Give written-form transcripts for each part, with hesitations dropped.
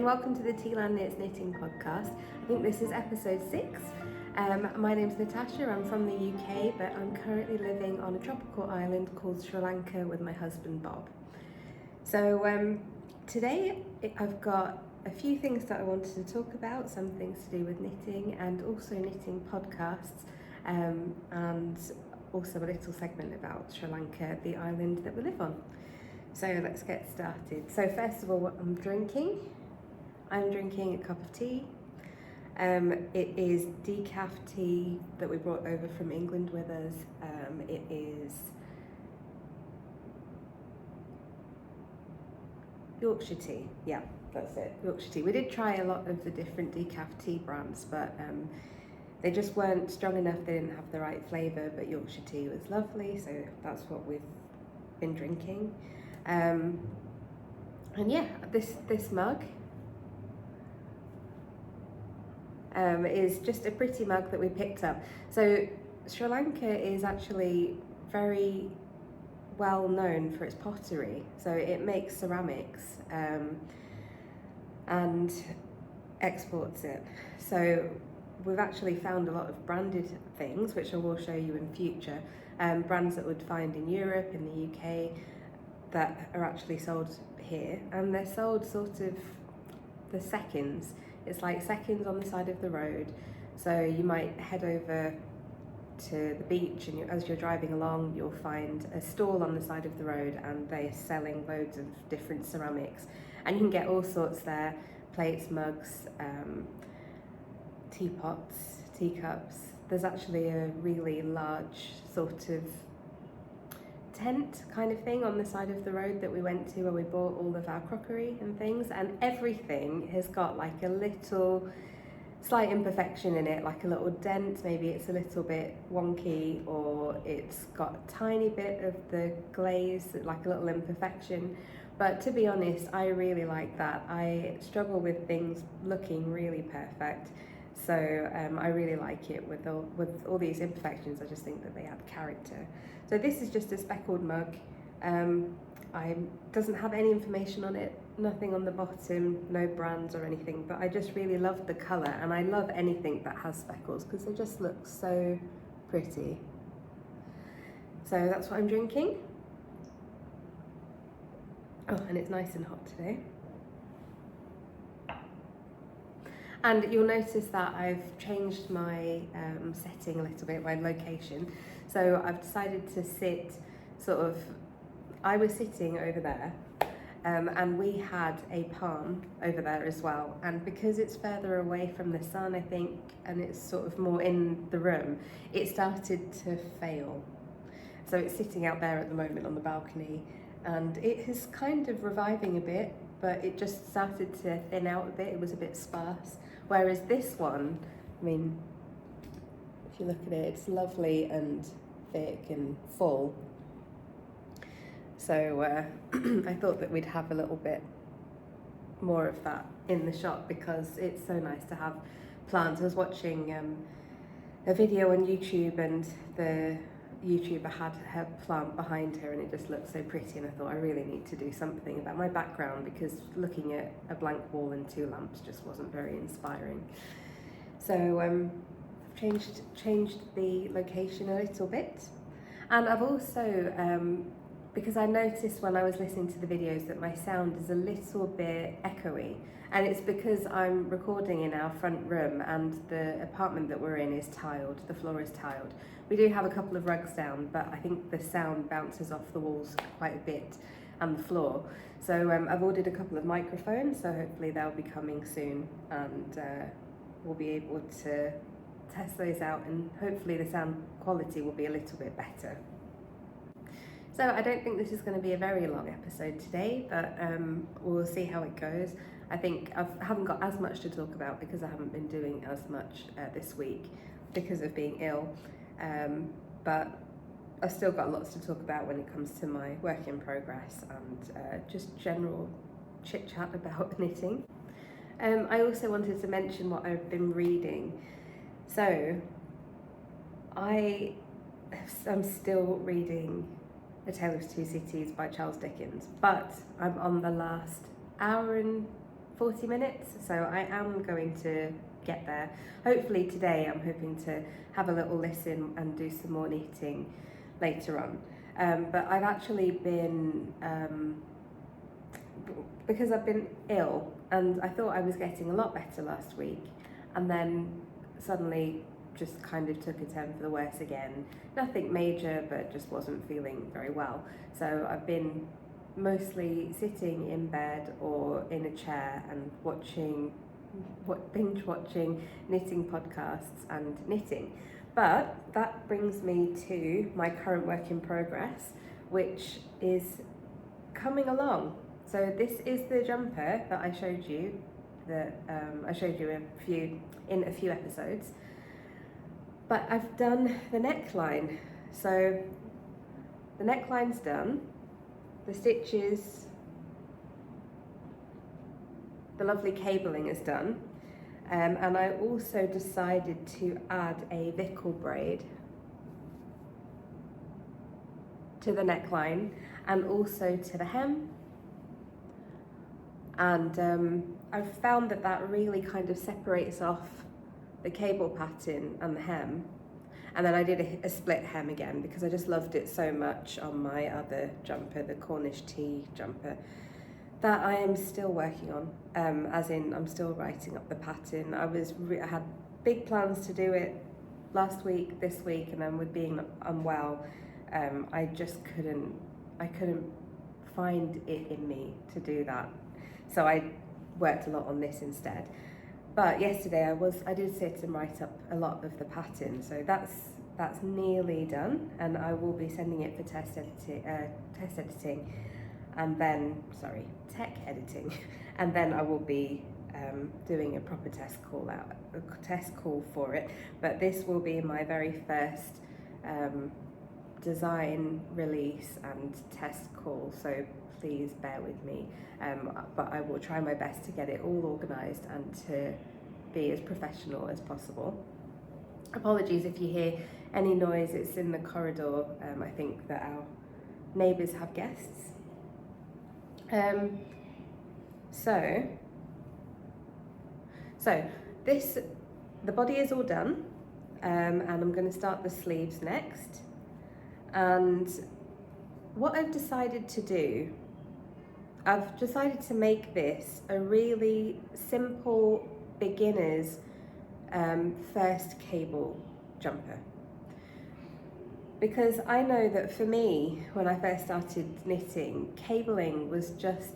welcome to the Tealand Knits Knitting Podcast. I think this is episode 6. My name's Natasha, I'm from the UK, but I'm currently living on a tropical island called Sri Lanka with my husband Bob. So today I've got a few things that I wanted to talk about, some things to do with knitting and also knitting podcasts, and also a little segment about Sri Lanka, the island that we live on. So let's get started. So first of all, what I'm drinking a cup of tea. It is decaf tea that we brought over from England with us. It is Yorkshire tea, yeah, that's it, Yorkshire tea. We did try a lot of the different decaf tea brands, but they just weren't strong enough, they didn't have the right flavour, but Yorkshire tea was lovely, so that's what we've been drinking. And yeah, this mug is just a pretty mug that we picked up. So Sri Lanka is actually very well known for its pottery, so it makes ceramics and exports it. So we've actually found a lot of branded things, which I will show you in future, brands that we'd find in Europe, in the UK, that are actually sold here, and they're sold sort of the seconds. It's like seconds on the side of the road, so you might head over to the beach and as you're driving along you'll find a stall on the side of the road and they're selling loads of different ceramics, and you can get all sorts there: plates, mugs, teapots, teacups. There's actually a really large sort of tent kind of thing on the side of the road that we went to where we bought all of our crockery and things, and everything has got like a little slight imperfection in it, like a little dent, maybe it's a little bit wonky, or it's got a tiny bit of the glaze, like a little imperfection. But to be honest, I really like that. I struggle with things looking really perfect, so I really like it with all these imperfections. I just think that they add character. So this is just a speckled mug. Doesn't have any information on it, nothing on the bottom, no brands or anything, but I just really love the colour, and I love anything that has speckles because they just look so pretty. So that's what I'm drinking. Oh, and it's nice and hot today. And you'll notice that I've changed my setting a little bit, my location. So I've decided to sit I was sitting over there, and we had a palm over there as well. And because it's further away from the sun, I think, and it's sort of more in the room, it started to fail. So it's sitting out there at the moment on the balcony, and it is kind of reviving a bit, but it just started to thin out a bit. It was a bit sparse. Whereas this one, I mean, if you look at it, it's lovely and thick and full. So I thought that we'd have a little bit more of that in the shot because it's so nice to have plants. I was watching a video on YouTube, and the YouTuber had her plant behind her and it just looked so pretty, and I thought I really need to do something about my background because looking at a blank wall and 2 lamps just wasn't very inspiring. So I've changed the location a little bit, and I've also because I noticed when I was listening to the videos that my sound is a little bit echoey, and it's because I'm recording in our front room and the apartment that we're in is tiled, the floor is tiled. We do have a couple of rugs down, but I think the sound bounces off the walls quite a bit and the floor. So I've ordered a couple of microphones, so hopefully they'll be coming soon, and we'll be able to test those out, and hopefully the sound quality will be a little bit better. So I don't think this is going to be a very long episode today, but we'll see how it goes. I think I haven't got as much to talk about because I haven't been doing as much this week because of being ill, but I've still got lots to talk about when it comes to my work in progress and just general chit chat about knitting. I also wanted to mention what I've been reading. So I'm still reading A Tale of Two Cities by Charles Dickens, but I'm on the last hour and 40 minutes, so I am going to get there. Hopefully today I'm hoping to have a little listen and do some more knitting later on. But I've actually been, because I've been ill and I thought I was getting a lot better last week, and then suddenly just kind of took a turn for the worse again. Nothing major, but just wasn't feeling very well. So I've been mostly sitting in bed or in a chair and binge watching knitting podcasts and knitting. But that brings me to my current work in progress, which is coming along. So this is the jumper that I showed you, in a few episodes. But I've done the neckline. So the neckline's done, the stitches, the lovely cabling is done, and I also decided to add a vickle braid to the neckline and also to the hem. And I've found that really kind of separates off the cable pattern and the hem. And then I did a split hem again because I just loved it so much on my other jumper, the Cornish tea jumper, that I am still working on, as in I'm still writing up the pattern. I had big plans to do it last week, this week, and then with being unwell, I couldn't find it in me to do that. So I worked a lot on this instead. But yesterday I did sit and write up a lot of the pattern, so that's nearly done, and I will be sending it for test editing, and then tech editing, and then I will be doing a proper test call for it. But this will be my very first design release and test call, so please bear with me. But I will try my best to get it all organised and to be as professional as possible. Apologies if you hear any noise, it's in the corridor. I think that our neighbours have guests. So the body is all done, and I'm going to start the sleeves next. And what I've decided to do, I've decided to make this a really simple beginner's first cable jumper. Because I know that for me, when I first started knitting, cabling was just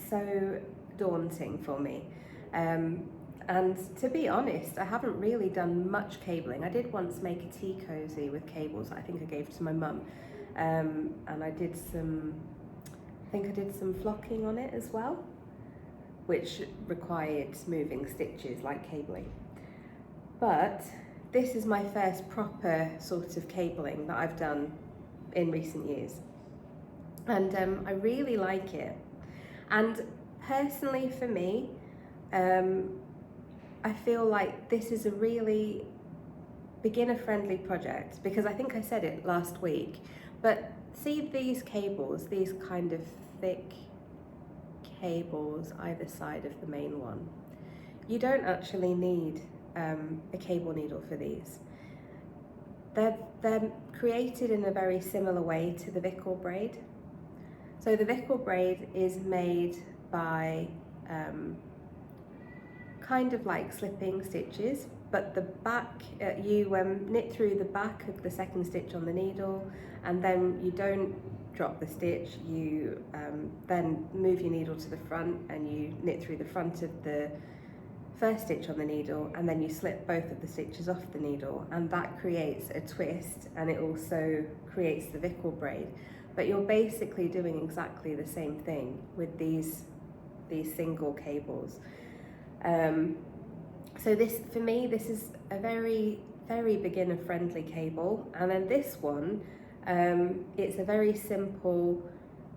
so daunting for me. And to be honest, I haven't really done much cabling. I did once make a tea cozy with cables that I think I gave to my mum. And I think I did some flocking on it as well, which required moving stitches like cabling. But this is my first proper sort of cabling that I've done in recent years. And I really like it. And personally for me, I feel like this is a really beginner-friendly project, because I think I said it last week, but see these cables, these kind of thick cables either side of the main one. You don't actually need a cable needle for these. They're created in a very similar way to the vickle braid. So the vickle braid is made by kind of like slipping stitches, but the back, you knit through the back of the second stitch on the needle, and then you don't drop the stitch, you then move your needle to the front and you knit through the front of the first stitch on the needle, and then you slip both of the stitches off the needle, and that creates a twist, and it also creates the vickle braid. But you're basically doing exactly the same thing with these single cables. So this, for me, this is a very, very beginner friendly cable. And then this one, it's a very simple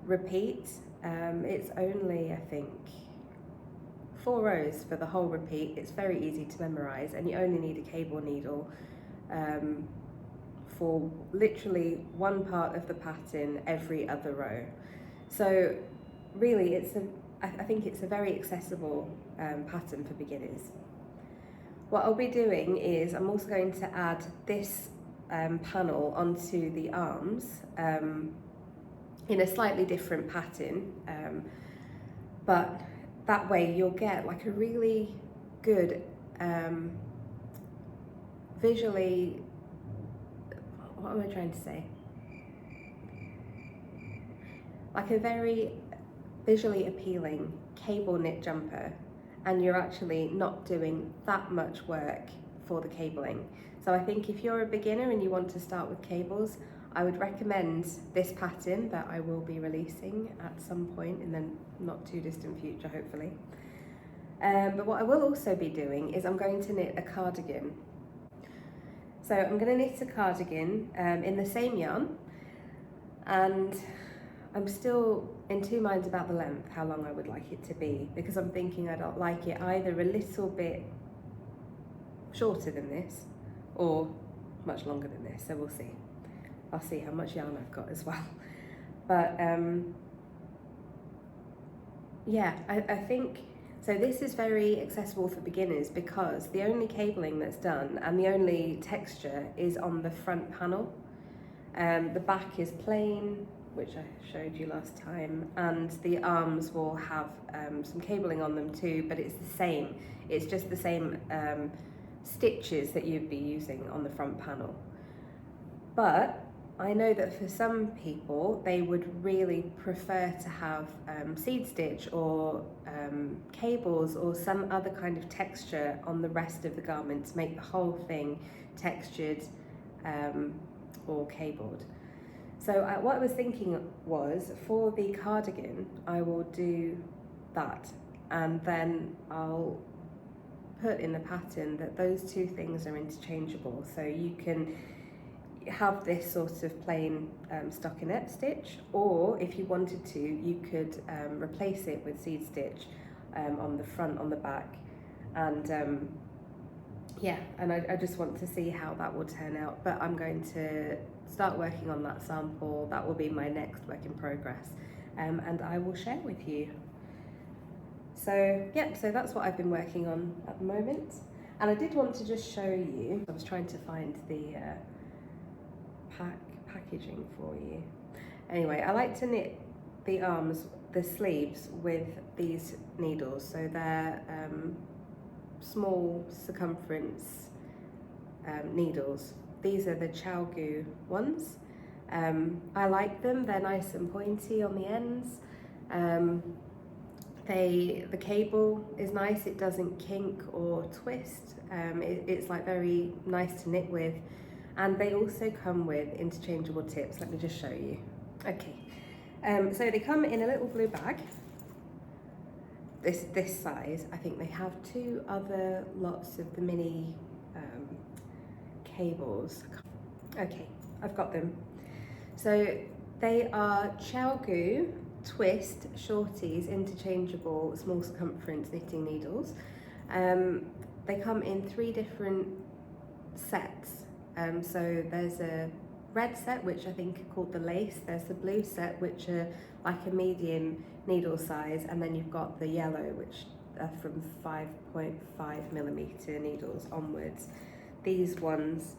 repeat. It's only, I think, 4 rows for the whole repeat. It's very easy to memorize, and you only need a cable needle for literally one part of the pattern every other row. So really, I think it's a very accessible pattern for beginners. What I'll be doing is I'm also going to add this panel onto the arms in a slightly different pattern, but that way you'll get like a really good visually, what am I trying to say? Like a very visually appealing cable knit jumper, and you're actually not doing that much work for the cabling. So I think if you're a beginner and you want to start with cables, I would recommend this pattern that I will be releasing at some point in the not too distant future, hopefully. But what I will also be doing is I'm going to knit a cardigan. So I'm going to knit a cardigan in the same yarn, and I'm still in two minds about the length, how long I would like it to be, because I'm thinking I don't like it either a little bit shorter than this or much longer than this, so we'll see. I'll see how much yarn I've got as well. But yeah, I think, so this is very accessible for beginners because the only cabling that's done and the only texture is on the front panel. The back is plain, which I showed you last time, and the arms will have some cabling on them too, but it's the same. It's just the same stitches that you'd be using on the front panel. But I know that for some people, they would really prefer to have seed stitch or cables or some other kind of texture on the rest of the garment to make the whole thing textured or cabled. So what I was thinking was, for the cardigan, I will do that, and then I'll put in the pattern that those two things are interchangeable. So you can have this sort of plain stockinette stitch, or if you wanted to, you could replace it with seed stitch on the front, on the back, and yeah, and I just want to see how that will turn out. But I'm going to start working on that sample. That will be my next work in progress, and I will share with you. So yeah, so that's what I've been working on at the moment. And I did want to just show you, I was trying to find the packaging for you. Anyway, I like to knit the arms, the sleeves, with these needles. So they're small circumference needles. These are the Chalgu ones. I like them, they're nice and pointy on the ends. The cable is nice, it doesn't kink or twist. It's like very nice to knit with. And they also come with interchangeable tips. Let me just show you. Okay, so they come in a little blue bag. This size. I think they have two other lots of the mini cables. Okay, I've got them. So they are Chalgu twist shorties, interchangeable small circumference knitting needles. They come in 3 different sets. So there's a red set, which I think are called the lace. There's the blue set, which are like a medium needle size, and then you've got the yellow, which are from 5.5mm needles onwards. These ones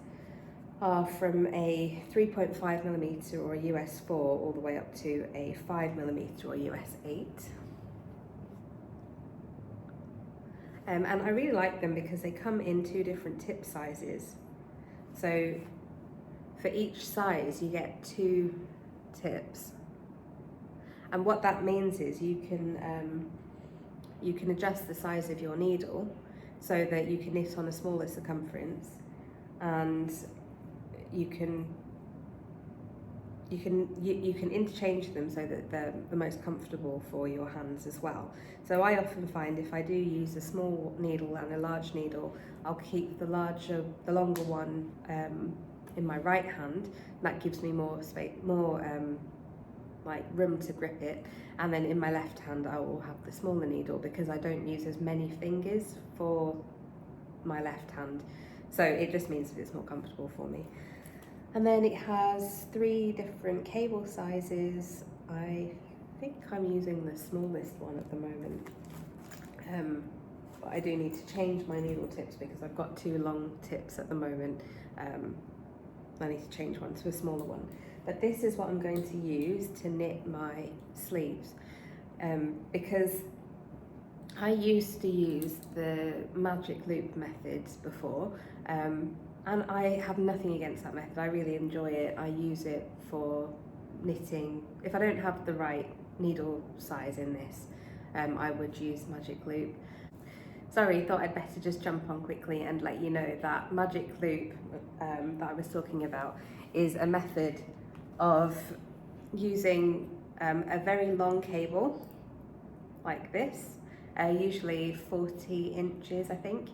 are from a 3.5mm or a US 4 all the way up to a 5mm or US 8. And I really like them because they come in 2 different tip sizes. So for each size you get 2 tips, and what that means is you can adjust the size of your needle so that you can knit on a smaller circumference, and you can interchange them so that they're the most comfortable for your hands as well. So I often find if I do use a small needle and a large needle, I'll keep the longer one in my right hand. That gives me more space, like room to grip it, and then in my left hand I will have the smaller needle because I don't use as many fingers for my left hand. So it just means that it's more comfortable for me. And then it has 3 different cable sizes. I think I'm using the smallest one at the moment. But I do need to change my needle tips because I've got 2 long tips at the moment. I need to change one to a smaller one. But this is what I'm going to use to knit my sleeves, because I used to use the magic loop methods before, and I have nothing against that method. I really enjoy it. I use it for knitting. If I don't have the right needle size in this, I would use magic loop. Sorry, thought I'd better just jump on quickly and let you know that magic loop that I was talking about is a method of using a very long cable like this, usually 40 inches I think,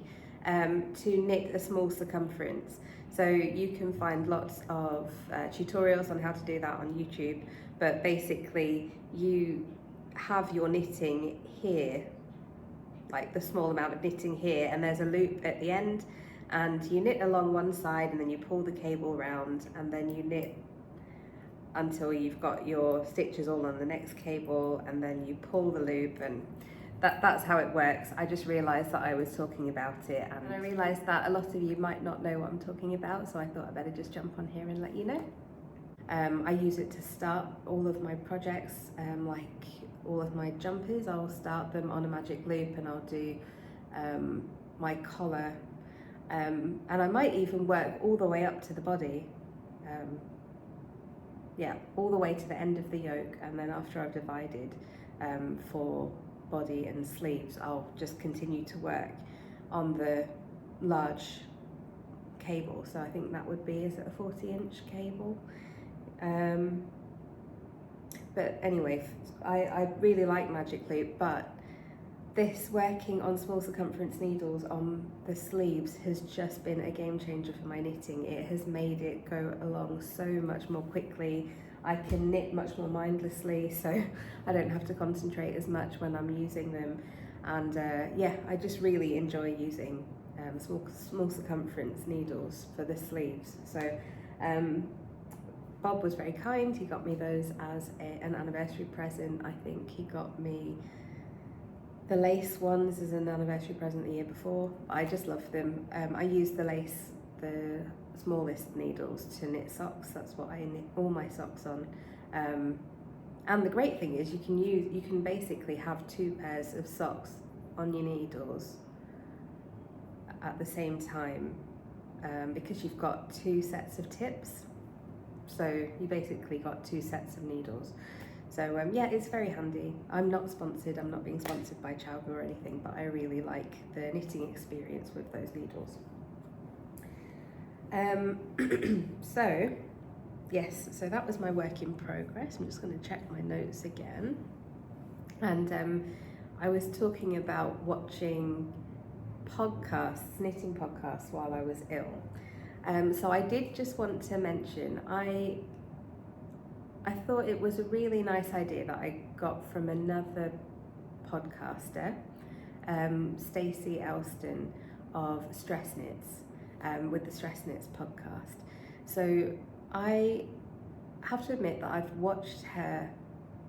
to knit a small circumference. So you can find lots of tutorials on how to do that on YouTube, but basically you have your knitting here, like the small amount of knitting here, and there's a loop at the end, and you knit along one side and then you pull the cable round and then you knit until you've got your stitches all on the next cable, and then you pull the loop, and that's how it works. I just realised that I was talking about it, and I realised that a lot of you might not know what I'm talking about, so I thought I'd better just jump on here and let you know. I use it to start all of my projects, like all of my jumpers. I'll start them on a magic loop, and I'll do my collar, and I might even work all the way up to the body, yeah, all the way to the end of the yoke, and then after I've divided for body and sleeves, I'll just continue to work on the large cable. So I think that would be, is it a 40-inch cable? But anyway, I really like magic loop, but this working on small circumference needles on the sleeves has just been a game changer for my knitting. It has made it go along so much more quickly. I can knit much more mindlessly, so I don't have to concentrate as much when I'm using them. And yeah, I just really enjoy using small circumference needles for the sleeves. So Bob was very kind. He got me those as an anniversary present. I think he got me the lace ones as an anniversary present the year before. I just love them. I use the smallest needles to knit socks. That's what I knit all my socks on. And the great thing is you can basically have 2 pairs of socks on your needles at the same time, because you've got 2 sets of tips. So you basically got 2 sets of needles. So yeah, it's very handy. I'm not sponsored, I'm not being sponsored by Chowga or anything, but I really like the knitting experience with those needles. So yes, so that was my work in progress. I'm just going to check my notes again. And I was talking about watching podcasts, knitting podcasts, while I was ill. So I did just want to mention, I thought it was a really nice idea that I got from another podcaster, Stacy Elstone of Stress Knits, with the Stress Knits podcast. So I have to admit that I've watched her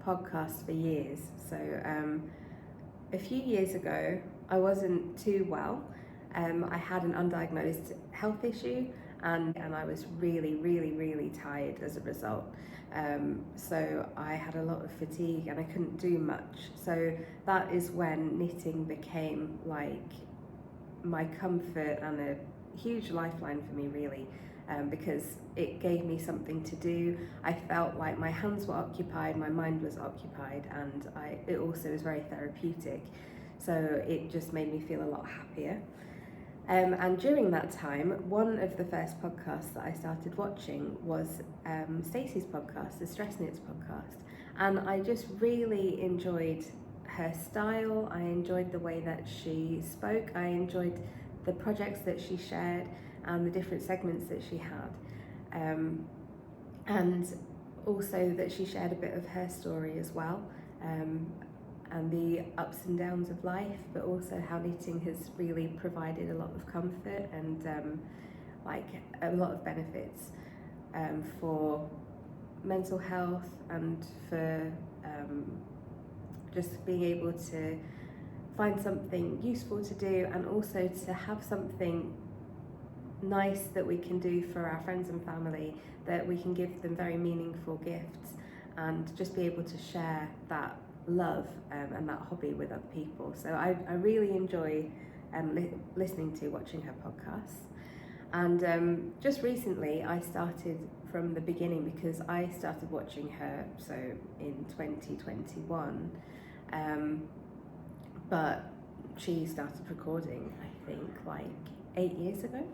podcast for years. So a few years ago, I wasn't too well. I had an undiagnosed health issue, and I was really tired as a result. So I had a lot of fatigue and I couldn't do much. So that is when knitting became like my comfort and a huge lifeline for me, really, because it gave me something to do. I felt like my hands were occupied, my mind was occupied, and it also was very therapeutic. So it just made me feel a lot happier. And during that time, one of the first podcasts that I started watching was Stacy's podcast, the Stress Knits podcast. And I just really enjoyed her style. I enjoyed the way that she spoke. I enjoyed the projects that she shared and the different segments that she had. And also that she shared a bit of her story as well. And the ups and downs of life, but also how knitting has really provided a lot of comfort and like a lot of benefits for mental health and for just being able to find something useful to do, and also to have something nice that we can do for our friends and family, that we can give them very meaningful gifts, and just be able to share that love and that hobby with other people. So I really enjoy listening to, watching her podcasts. And just recently I started from the beginning, because I started watching her so in 2021, but she started recording I think like 8 years ago.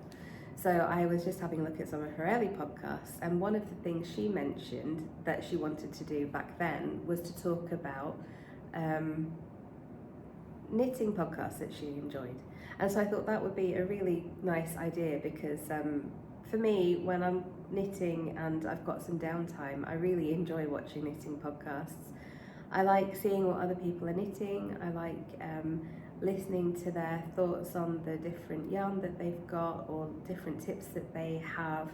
So I was just having a look at some of her early podcasts, and one of the things she mentioned that she wanted to do back then was to talk about knitting podcasts that she enjoyed. And so I thought that would be a really nice idea, because for me, when I'm knitting and I've got some downtime, I really enjoy watching knitting podcasts. I like seeing what other people are knitting. I like listening to their thoughts on the different yarn that they've got, or different tips that they have,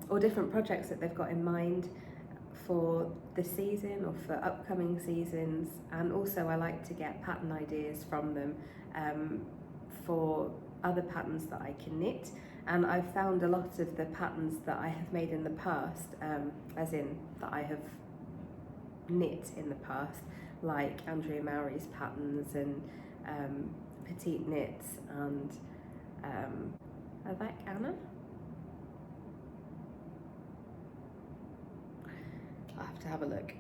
or different projects that they've got in mind for the season or for upcoming seasons. And also I like to get pattern ideas from them for other patterns that I can knit. And I've found a lot of the patterns that I have made in the past, as in that I have knit in the past, like Andrea Mowry's patterns and Petite Knits and Avec Anna. I'll have to have a look.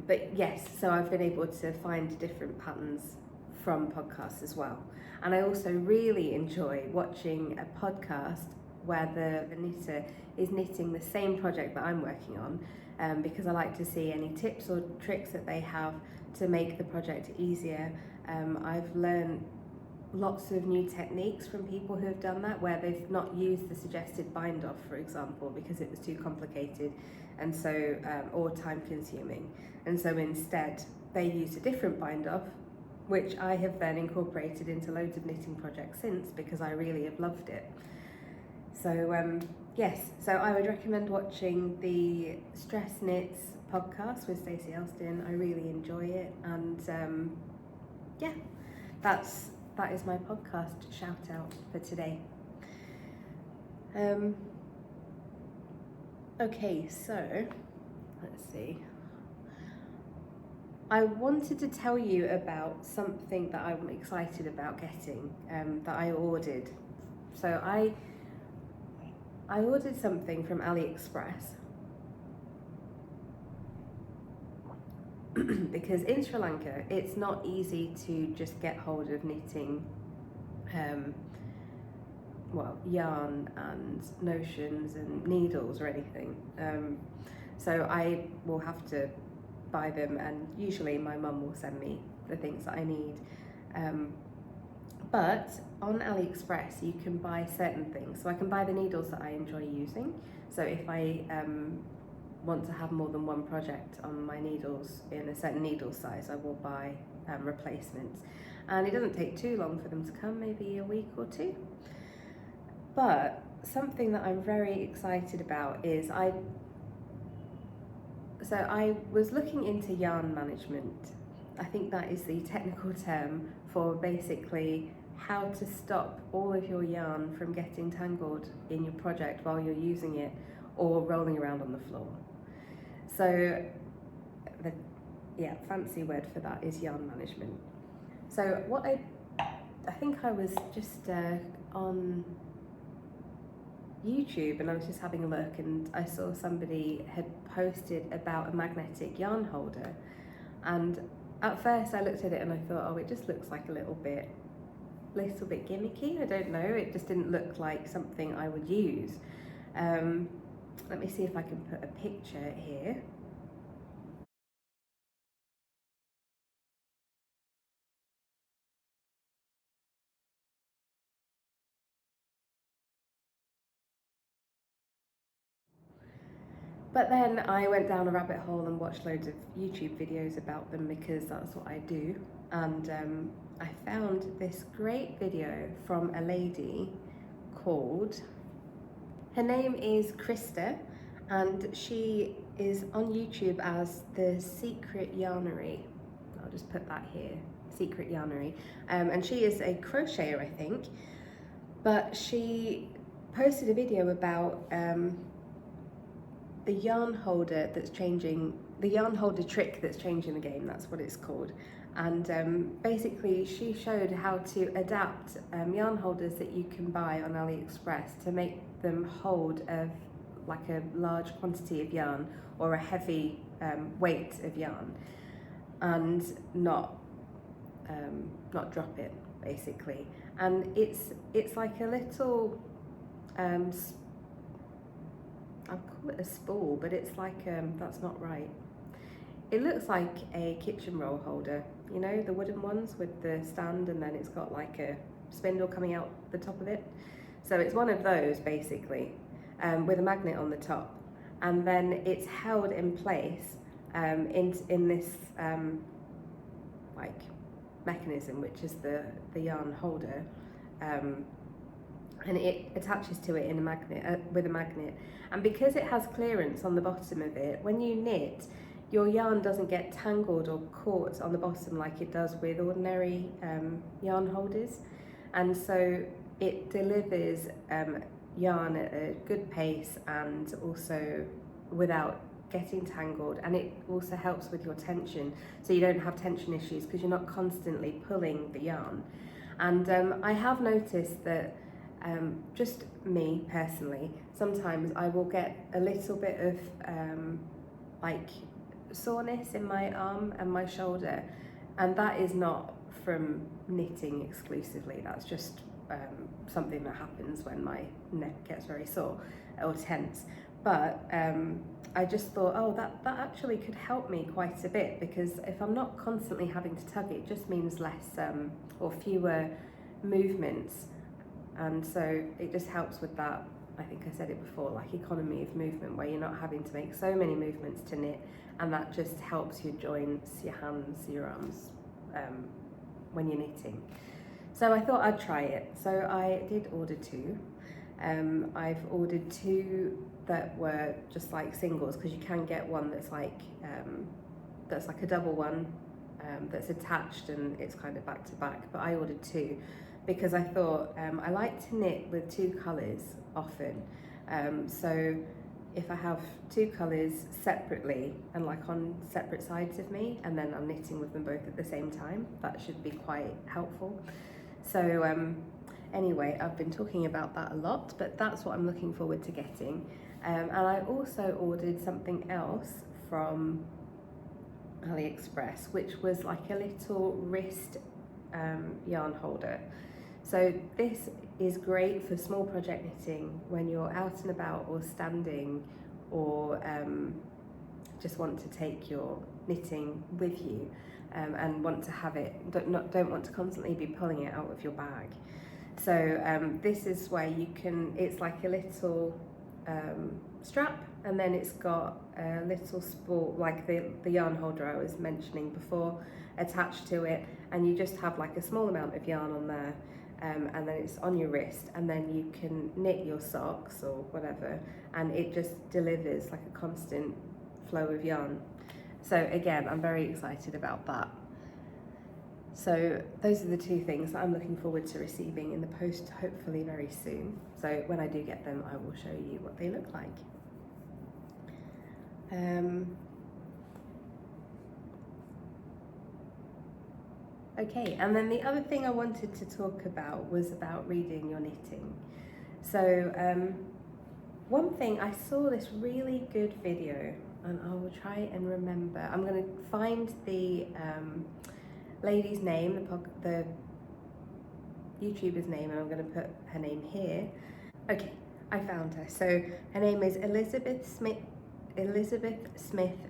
But yes, so I've been able to find different patterns from podcasts as well. And I also really enjoy watching a podcast where the knitter is knitting the same project that I'm working on, because I like to see any tips or tricks that they have to make the project easier. I've learned lots of new techniques from people who have done that, where they've not used the suggested bind off, for example, because it was too complicated and so or time consuming, and so instead they used a different bind off, which I have then incorporated into loads of knitting projects since, because I really have loved it. So yes, so I would recommend watching the Stress Knits podcast with Stacy Elstone. I really enjoy it, and yeah, that is my podcast shout out for today. Okay, so let's see. I wanted to tell you about something that I'm excited about getting, that I ordered. So I ordered something from AliExpress because in Sri Lanka it's not easy to just get hold of knitting, yarn and notions and needles or anything. So I will have to buy them, and usually my mum will send me the things that I need. But on AliExpress you can buy certain things. So I can buy the needles that I enjoy using. So if I want to have more than one project on my needles in a certain needle size, I will buy replacements. And it doesn't take too long for them to come, maybe a week or two. But something that I'm very excited about is I was looking into yarn management. I think that is the technical term for basically how to stop all of your yarn from getting tangled in your project while you're using it or rolling around on the floor. So the fancy word for that is yarn management. So what I think I was just on YouTube and I was just having a look, and I saw somebody had posted about a magnetic yarn holder, and at first I looked at it and I thought, oh, it just looks like a little bit gimmicky. I don't know, it just didn't look like something I would use. Let me see if I can put a picture here. But then I went down a rabbit hole and watched loads of YouTube videos about them, because that's what I do. And I found this great video from a lady called, her name is Krista, and she is on YouTube as the Secret Yarnery. I'll just put that here, Secret Yarnery. And she is a crocheter, I think, but she posted a video about the yarn holder that's changing, the yarn holder trick that's changing the game, that's what it's called. And basically she showed how to adapt yarn holders that you can buy on AliExpress to make them hold like a large quantity of yarn or a heavy weight of yarn, and not drop it, basically. And it's like a little I'll call it a spool, but it's like that's not right. It looks like a kitchen roll holder, you know, the wooden ones with the stand, and then it's got like a spindle coming out the top of it. So it's one of those, basically, with a magnet on the top, and then it's held in place in this like mechanism, which is the yarn holder, and it attaches to it in a magnet with a magnet. And because it has clearance on the bottom of it, when you knit, your yarn doesn't get tangled or caught on the bottom like it does with ordinary yarn holders, and so it delivers yarn at a good pace and also without getting tangled, and it also helps with your tension, so you don't have tension issues because you're not constantly pulling the yarn. And I have noticed that just me personally, sometimes I will get a little bit of like soreness in my arm and my shoulder, and that is not from knitting exclusively, that's just something that happens when my neck gets very sore or tense. But I just thought, oh, that actually could help me quite a bit, because if I'm not constantly having to tug it just means less or fewer movements, and so it just helps with that. I think I said it before, like economy of movement, where you're not having to make so many movements to knit, and that just helps your joints, your hands, your arms when you're knitting. So I thought I'd try it. So I did order two. I've ordered two that were just like singles, because you can get one that's like a double one that's attached and it's kind of back to back, but I ordered two because I thought I like to knit with two colours often. So if I have two colours separately and like on separate sides of me, and then I'm knitting with them both at the same time, that should be quite helpful. So anyway, I've been talking about that a lot, but that's what I'm looking forward to getting. And I also ordered something else from AliExpress, which was like a little wrist yarn holder. So this is great for small project knitting when you're out and about or standing, or just want to take your knitting with you and want to have it, don't want to constantly be pulling it out of your bag. So this is where you can, it's like a little strap, and then it's got a little spool, like the yarn holder I was mentioning before, attached to it, and you just have like a small amount of yarn on there, and then it's on your wrist, and then you can knit your socks or whatever, and it just delivers like a constant flow of yarn. So again, I'm very excited about that. So those are the two things that I'm looking forward to receiving in the post, hopefully very soon. So when I do get them, I will show you what they look like. Okay, and then the other thing I wanted to talk about was about reading your knitting. So one thing, I saw this really good video, and I will try and remember. I'm going to find the lady's name, the YouTuber's name, and I'm going to put her name here. Okay, I found her. So her name is Elizabeth Smith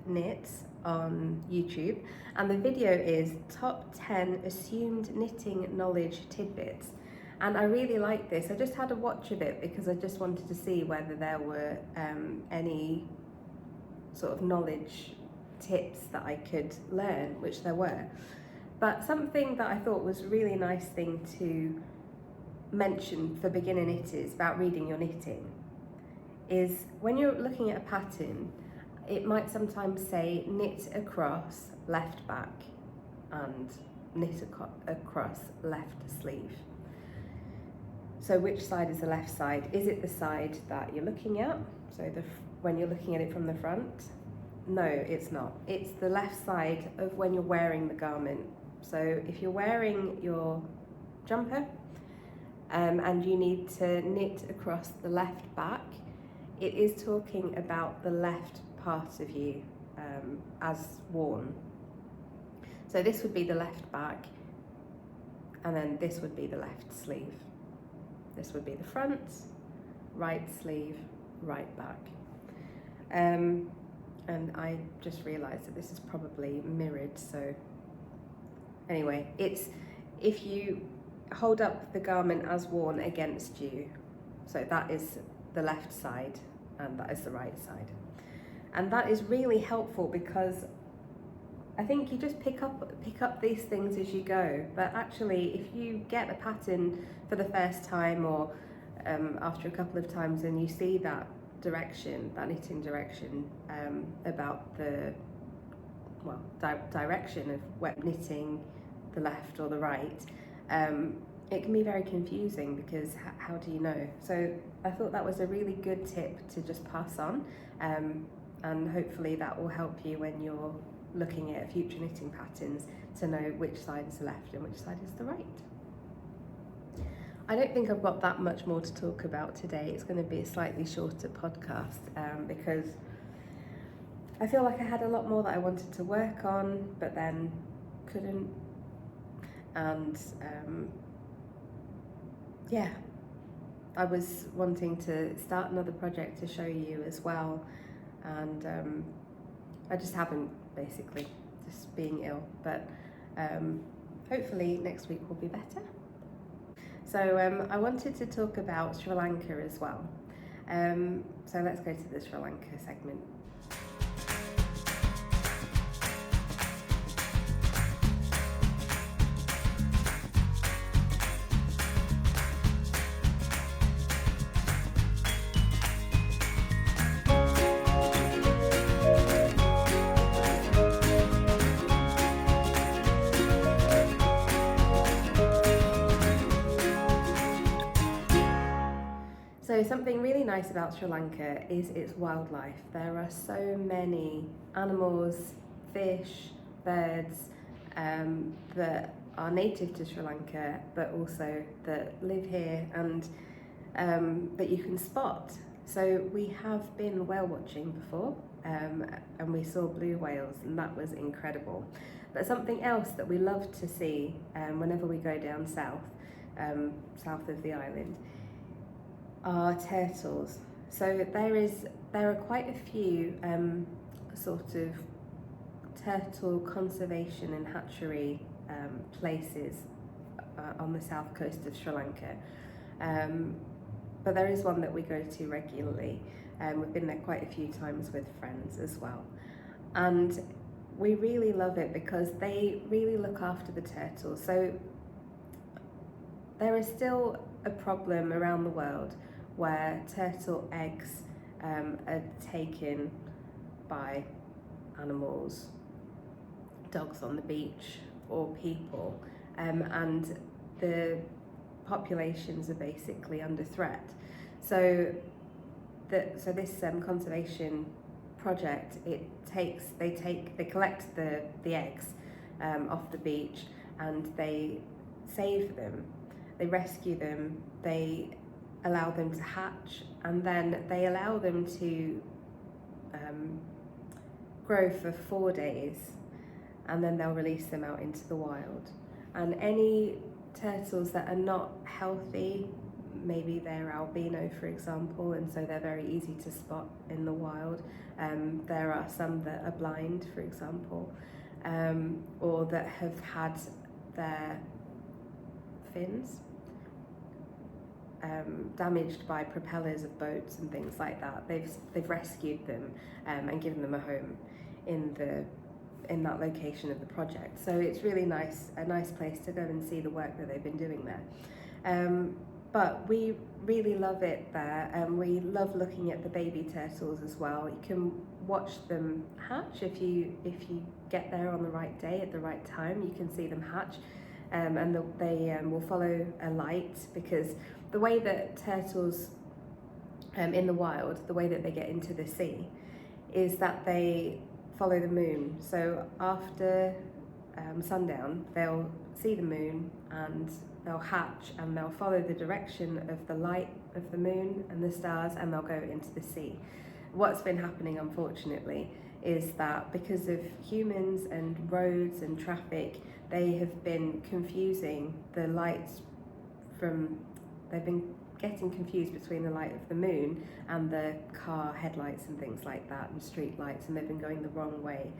Knits on YouTube, and the video is top 10 assumed knitting knowledge tidbits. And I really like this. I just had a watch of it because I just wanted to see whether there were any sort of knowledge tips that I could learn, which there were. But something that I thought was a really nice thing to mention for beginner knitters about reading your knitting is when you're looking at a pattern, it might sometimes say knit across left back and knit across left sleeve. So which side is the left side? Is it the side that you're looking at? So when you're looking at it from the front? No, it's not. It's the left side of when you're wearing the garment. So if you're wearing your jumper and you need to knit across the left back, it is talking about the left part of you as worn. So this would be the left back, and then this would be the left sleeve. This would be the front, right sleeve, right back. And I just realised that this is probably mirrored, so anyway, it's if you hold up the garment as worn against you, so that is the left side and that is the right side. And that is really helpful because I think you just pick up these things as you go, but actually if you get a pattern for the first time or after a couple of times and you see that direction, that knitting direction, about the direction of wet knitting, the left or the right, it can be very confusing because how do you know? So I thought that was a really good tip to just pass on, and hopefully that will help you when you're looking at future knitting patterns to know which side is the left and which side is the right. I don't think I've got that much more to talk about today. It's going to be a slightly shorter podcast because I feel like I had a lot more that I wanted to work on but then couldn't, and yeah, I was wanting to start another project to show you as well, and I just haven't, basically, just being ill, but hopefully next week will be better. So I wanted to talk about Sri Lanka as well. So let's go to the Sri Lanka segment. So something really nice about Sri Lanka is its wildlife. There are so many animals, fish, birds that are native to Sri Lanka, but also that live here and that you can spot. So we have been whale watching before, and we saw blue whales, and that was incredible. But something else that we love to see whenever we go down south of the island, are turtles. So there are quite a few sort of turtle conservation and hatchery places on the south coast of Sri Lanka, but there is one that we go to regularly. We've been there quite a few times with friends as well, and we really love it because they really look after the turtles. So there is still a problem around the world where turtle eggs are taken by animals, dogs on the beach or people, and the populations are basically under threat. So this conservation project, they collect the eggs off the beach and they save them, they rescue them, they allow them to hatch, and then they allow them to grow for 4 days, and then they'll release them out into the wild. And any turtles that are not healthy, maybe they're albino for example, and so they're very easy to spot in the wild. There are some that are blind, for example, or that have had their fins damaged by propellers of boats and things like that. They've rescued them and given them a home in that location of the project. So it's really nice, a nice place to go and see the work that they've been doing there. but we really love it there, and we love looking at the baby turtles as well. You can watch them hatch if you get there on the right day at the right time. You can see them hatch, and they will follow a light, because the way that turtles in the wild, the way that they get into the sea, is that they follow the moon. So after sundown, they'll see the moon and they'll hatch, and they'll follow the direction of the light of the moon and the stars, and they'll go into the sea. What's been happening, unfortunately, is that because of humans and roads and traffic, they have been confusing the lights they've been getting confused between the light of the moon and the car headlights and things like that, and street lights, and they've been going the wrong way.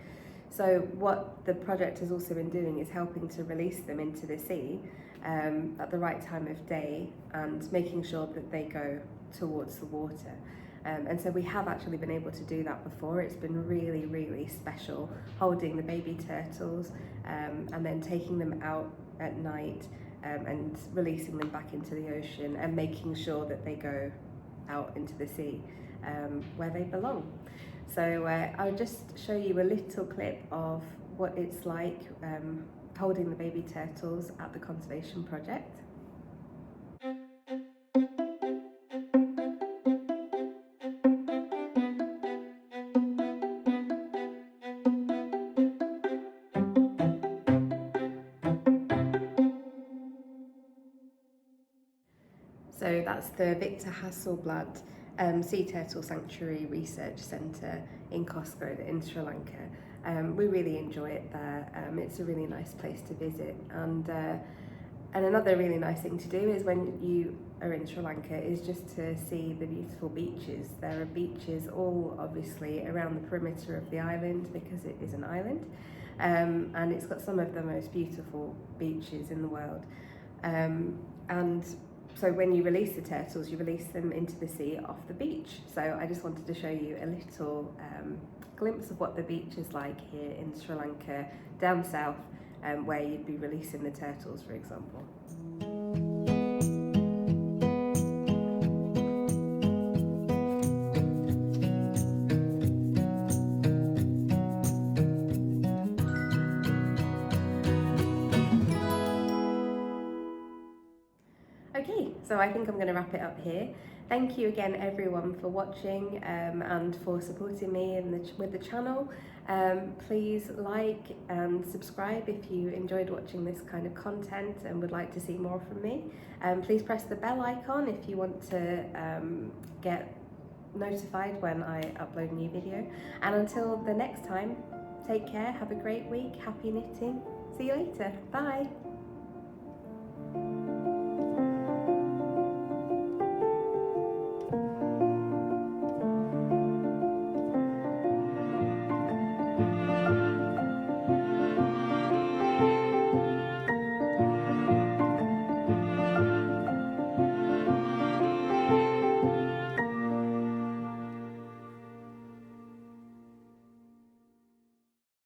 So what the project has also been doing is helping to release them into the sea at the right time of day, and making sure that they go towards the water. And so we have actually been able to do that before. It's been really, really special holding the baby turtles and then taking them out at night and releasing them back into the ocean, and making sure that they go out into the sea where they belong. So I'll just show you a little clip of what it's like holding the baby turtles at the conservation project. So that's the Victor Hassleblad Sea Turtle Sanctuary Research Centre in Kosgoda in Sri Lanka. We really enjoy it there. It's a really nice place to visit, and another really nice thing to do is when you are in Sri Lanka is just to see the beautiful beaches. There are beaches all obviously around the perimeter of the island, because it is an island, and it's got some of the most beautiful beaches in the world. And so when you release the turtles, you release them into the sea off the beach. So I just wanted to show you a little glimpse of what the beach is like here in Sri Lanka, down south, where you'd be releasing the turtles, for example. Okay, so I think I'm going to wrap it up here. Thank you again everyone for watching and for supporting me with the channel. Please like and subscribe if you enjoyed watching this kind of content and would like to see more from me. Please press the bell icon if you want to get notified when I upload a new video. And until the next time, take care, have a great week, happy knitting. See you later, bye!